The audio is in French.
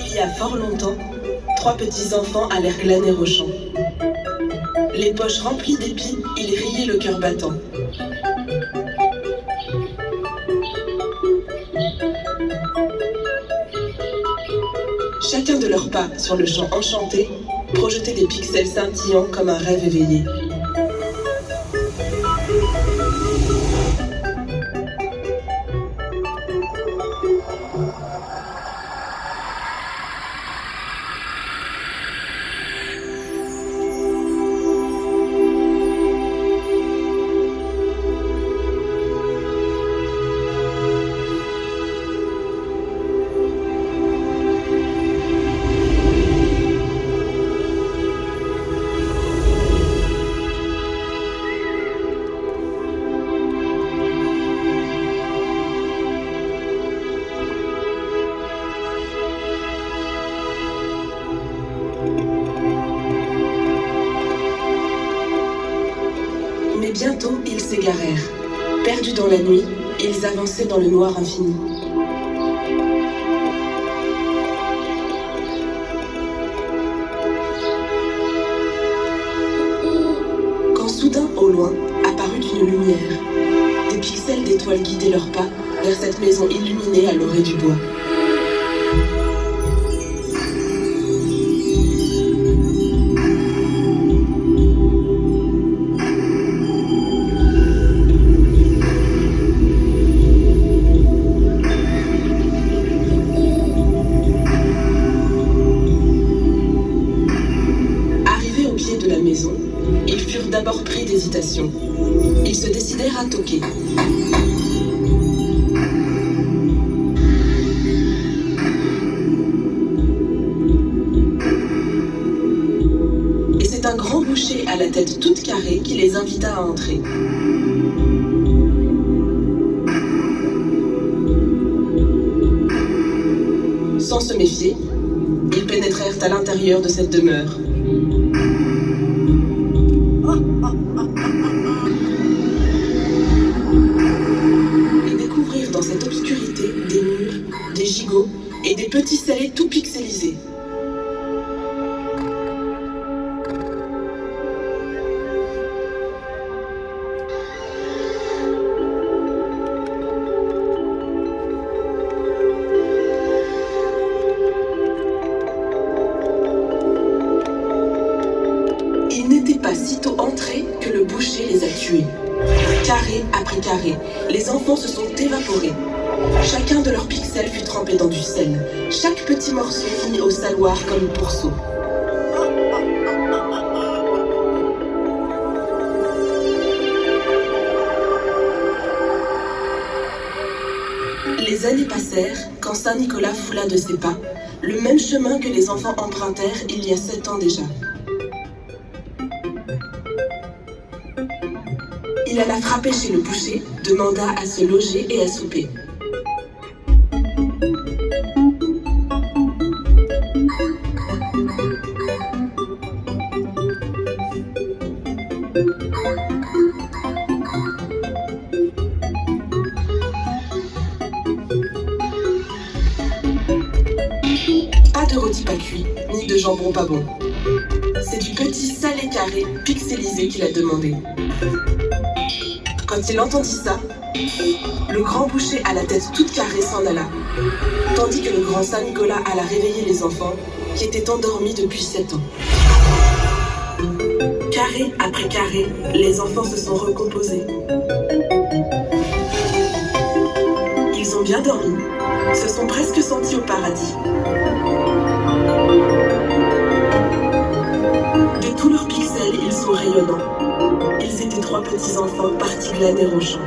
Il y a fort longtemps, 3 petits enfants allèrent glaner au champ. Les poches remplies d'épis, ils riaient le cœur battant. Chacun de leurs pas sur le champ enchanté projetait des pixels scintillants comme un rêve éveillé. Mais bientôt, ils s'égarèrent. Perdus dans la nuit, ils avançaient dans le noir infini. Quand soudain, au loin, apparut une lumière. Des pixels d'étoiles guidaient leurs pas vers cette maison illuminée à l'orée du bois. Ils furent d'abord pris d'hésitation. Ils se décidèrent à toquer. Et c'est un grand boucher à la tête toute carrée qui les invita à entrer. Sans se méfier, ils pénétrèrent à l'intérieur de cette demeure. Et découvrirent dans cette obscurité des murs, des gigots et des petits scellés tout pixelisés. Ils n'étaient pas sitôt entrés que le boucher les a tués. Carré après carré, les enfants se sont évaporés. Chacun de leurs pixels fut trempé dans du sel. Chaque petit morceau mis au saloir comme une pourceau. Les années passèrent quand Saint Nicolas foula de ses pas le même chemin que les enfants empruntèrent il y a 7 ans déjà. Il alla frapper chez le boucher, demanda à se loger et à souper. Pas de rôti pas cuit, ni de jambon pas bon. C'est du petit salé carré pixelisé qu'il a demandé. Quand il entendit ça, le grand boucher à la tête toute carrée s'en alla, tandis que le grand Saint Nicolas alla réveiller les enfants qui étaient endormis depuis 7 ans. Carré après carré, les enfants se sont recomposés. Ils ont bien dormi, se sont presque sentis au paradis. De tous leurs pixels, ils sont rayonnants. Ils étaient 3 petits enfants partis glaner au champ.